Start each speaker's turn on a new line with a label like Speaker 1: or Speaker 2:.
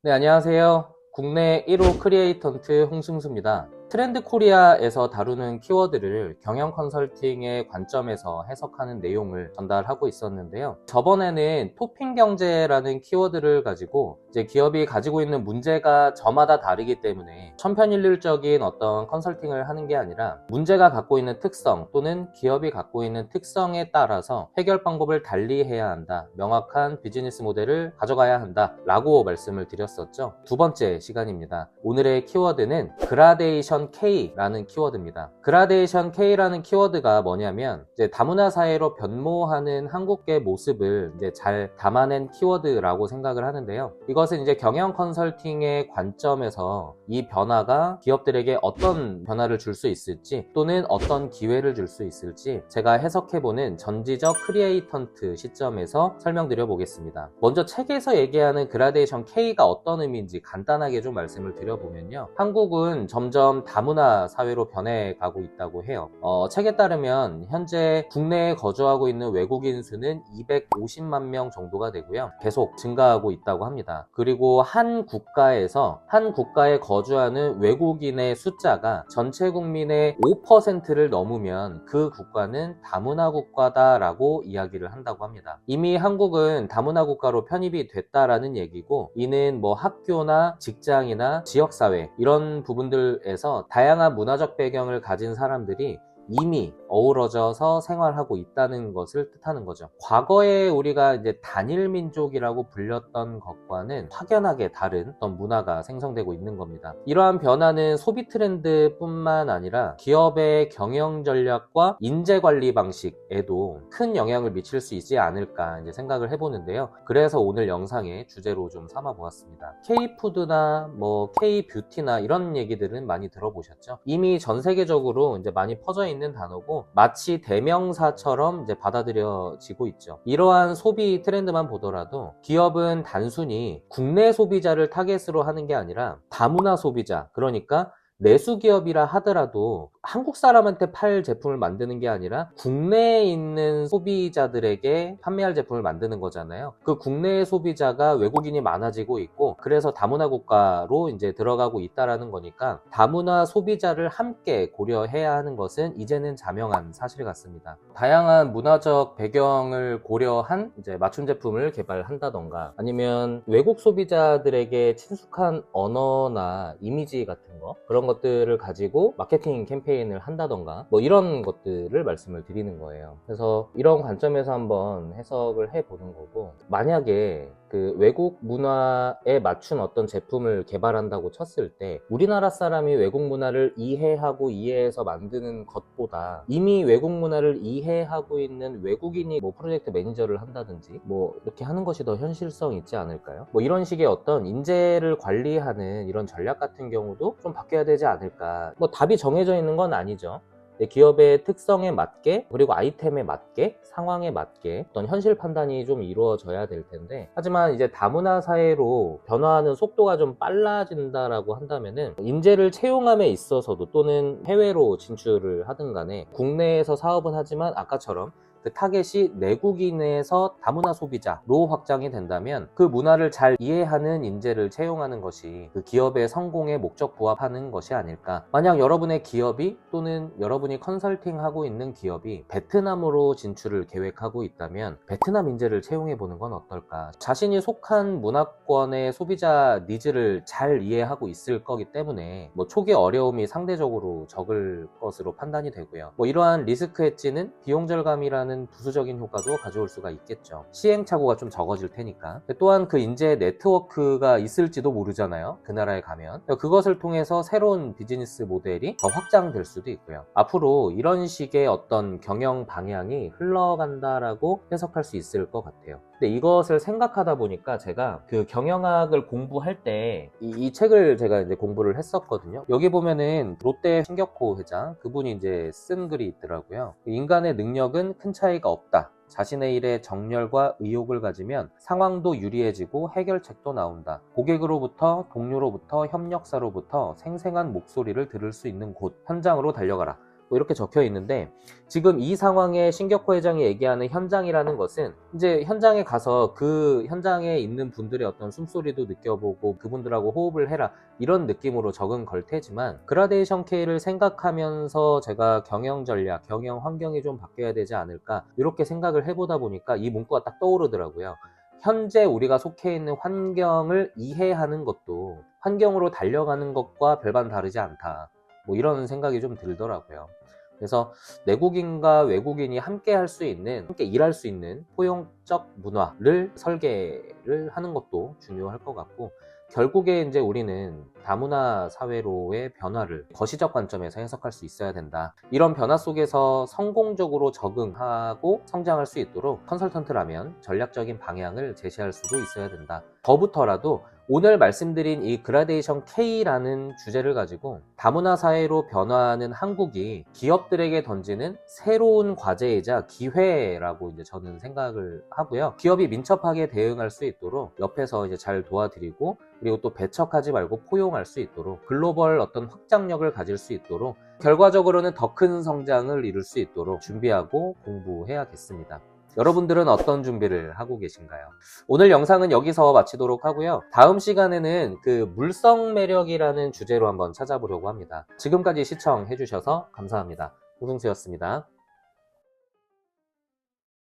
Speaker 1: 네, 안녕하세요. 국내 1호 크리에이턴트 홍승수입니다. 트렌드 코리아에서 다루는 키워드를 경영 컨설팅의 관점에서 해석하는 내용을 전달하고 있었는데요. 저번에는 토핑 경제라는 키워드를 가지고 이제 기업이 가지고 있는 문제가 저마다 다르기 때문에 천편일률적인 어떤 컨설팅을 하는 게 아니라 문제가 갖고 있는 특성 또는 기업이 갖고 있는 특성에 따라서 해결 방법을 달리해야 한다. 명확한 비즈니스 모델을 가져가야 한다. 라고 말씀을 드렸었죠. 두 번째 시간입니다. 오늘의 키워드는 그라데이션 K라는 키워드입니다. 그라데이션 K라는 키워드가 뭐냐면 이제 다문화 사회로 변모하는 한국의 모습을 이제 잘 담아낸 키워드라고 생각을 하는데요. 이것은 이제 경영 컨설팅의 관점에서 이 변화가 기업들에게 어떤 변화를 줄 수 있을지 또는 어떤 기회를 줄 수 있을지 제가 해석해보는 전지적 크리에이턴트 시점에서 설명드려 보겠습니다. 먼저 책에서 얘기하는 그라데이션 K가 어떤 의미인지 간단하게 좀 말씀을 드려보면요. 한국은 점점 다문화 사회로 변해가고 있다고 해요. 책에 따르면 현재 국내에 거주하고 있는 외국인 수는 250만 명 정도가 되고요. 계속 증가하고 있다고 합니다. 그리고 한 국가에 거주하는 외국인의 숫자가 전체 국민의 5%를 넘으면 그 국가는 다문화 국가다라고 이야기를 한다고 합니다. 이미 한국은 다문화 국가로 편입이 됐다라는 얘기고, 이는 뭐 학교나 직장이나 지역사회 이런 부분들에서 다양한 문화적 배경을 가진 사람들이 이미 어우러져서 생활하고 있다는 것을 뜻하는 거죠. 과거에 우리가 이제 단일 민족이라고 불렸던 것과는 확연하게 다른 어떤 문화가 생성되고 있는 겁니다. 이러한 변화는 소비 트렌드뿐만 아니라 기업의 경영 전략과 인재 관리 방식에도 큰 영향을 미칠 수 있지 않을까 이제 생각을 해보는데요. 그래서 오늘 영상의 주제로 좀 삼아 보았습니다. K푸드나 뭐 K뷰티나 이런 얘기들은 많이 들어보셨죠? 이미 전 세계적으로 이제 많이 퍼져 있는 단어고 마치 대명사처럼 이제 받아들여지고 있죠. 이러한 소비 트렌드만 보더라도 기업은 단순히 국내 소비자를 타겟으로 하는 게 아니라 다문화 소비자, 그러니까 내수 기업이라 하더라도 한국 사람한테 팔 제품을 만드는 게 아니라 국내에 있는 소비자들에게 판매할 제품을 만드는 거잖아요. 그 국내의 소비자가 외국인이 많아지고 있고, 그래서 다문화 국가로 이제 들어가고 있다라는 거니까 다문화 소비자를 함께 고려해야 하는 것은 이제는 자명한 사실 같습니다. 다양한 문화적 배경을 고려한 이제 맞춤 제품을 개발한다던가, 아니면 외국 소비자들에게 친숙한 언어나 이미지 같은 거, 그런 것들을 가지고 마케팅 캠페인을 한다던가 뭐 이런 것들을 말씀을 드리는 거예요. 그래서 이런 관점에서 한번 해석을 해보는 거고, 만약에 그 외국 문화에 맞춘 어떤 제품을 개발한다고 쳤을 때 우리나라 사람이 외국 문화를 이해하고 이해해서 만드는 것보다 이미 외국 문화를 이해하고 있는 외국인이 뭐 프로젝트 매니저를 한다든지 뭐 이렇게 하는 것이 더 현실성 있지 않을까요? 뭐 이런 식의 어떤 인재를 관리하는 이런 전략 같은 경우도 좀 바뀌어야 되지 않을까. 뭐 답이 정해져 있는 건 아니죠. 기업의 특성에 맞게, 그리고 아이템에 맞게, 상황에 맞게 어떤 현실 판단이 좀 이루어져야 될 텐데, 하지만 이제 다문화 사회로 변화하는 속도가 좀 빨라진다라고 한다면은 인재를 채용함에 있어서도 또는 해외로 진출을 하든 간에 국내에서 사업은 하지만 아까처럼 그 타겟이 내국인에서 다문화 소비자로 확장이 된다면 그 문화를 잘 이해하는 인재를 채용하는 것이 그 기업의 성공에 목적 부합하는 것이 아닐까. 만약 여러분의 기업이 또는 여러분이 컨설팅하고 있는 기업이 베트남으로 진출을 계획하고 있다면 베트남 인재를 채용해 보는 건 어떨까. 자신이 속한 문화권의 소비자 니즈를 잘 이해하고 있을 거기 때문에 뭐 초기 어려움이 상대적으로 적을 것으로 판단이 되고요. 뭐 이러한 리스크 헤지는 비용 절감이라는 부수적인 효과도 가져올 수가 있겠죠. 시행착오가 좀 적어질 테니까. 또한 그 인재의 네트워크가 있을지도 모르잖아요. 그 나라에 가면. 그것을 통해서 새로운 비즈니스 모델이 더 확장될 수도 있고요. 앞으로 이런 식의 어떤 경영 방향이 흘러간다라고 해석할 수 있을 것 같아요. 근데 이것을 생각하다 보니까 제가 그 경영학을 공부할 때 이 책을 제가 이제 공부를 했었거든요. 여기 보면은 롯데 신격호 회장, 그분이 이제 쓴 글이 있더라고요. 인간의 능력은 큰 차이가 없다. 자신의 일에 정열과 의욕을 가지면 상황도 유리해지고 해결책도 나온다. 고객으로부터, 동료로부터, 협력사로부터 생생한 목소리를 들을 수 있는 곳, 현장으로 달려가라. 뭐 이렇게 적혀 있는데, 지금 이 상황에 신격호 회장이 얘기하는 현장이라는 것은 이제 현장에 가서 그 현장에 있는 분들의 어떤 숨소리도 느껴보고 그분들하고 호흡을 해라, 이런 느낌으로 적은 걸 테지만, 그라데이션 K를 생각하면서 제가 경영 전략, 경영 환경이 좀 바뀌어야 되지 않을까, 이렇게 생각을 해보다 보니까 이 문구가 딱 떠오르더라고요. 현재 우리가 속해 있는 환경을 이해하는 것도 환경으로 달려가는 것과 별반 다르지 않다, 뭐 이런 생각이 좀 들더라고요. 그래서 내국인과 외국인이 함께 할 수 있는, 함께 일할 수 있는 포용적 문화를 설계를 하는 것도 중요할 것 같고, 결국에 이제 우리는 다문화 사회로의 변화를 거시적 관점에서 해석할 수 있어야 된다. 이런 변화 속에서 성공적으로 적응하고 성장할 수 있도록 컨설턴트라면 전략적인 방향을 제시할 수도 있어야 된다. 더부터라도 오늘 말씀드린 이 그라데이션 K라는 주제를 가지고 다문화 사회로 변화하는 한국이 기업들에게 던지는 새로운 과제이자 기회라고 이제 저는 생각을 하고요. 기업이 민첩하게 대응할 수 있도록 옆에서 이제 잘 도와드리고, 그리고 또 배척하지 말고 포용할 수 있도록, 글로벌 어떤 확장력을 가질 수 있도록, 결과적으로는 더 큰 성장을 이룰 수 있도록 준비하고 공부해야겠습니다. 여러분들은 어떤 준비를 하고 계신가요? 오늘 영상은 여기서 마치도록 하고요. 다음 시간에는 그 물성 매력이라는 주제로 한번 찾아보려고 합니다. 지금까지 시청해주셔서 감사합니다. 우승수였습니다.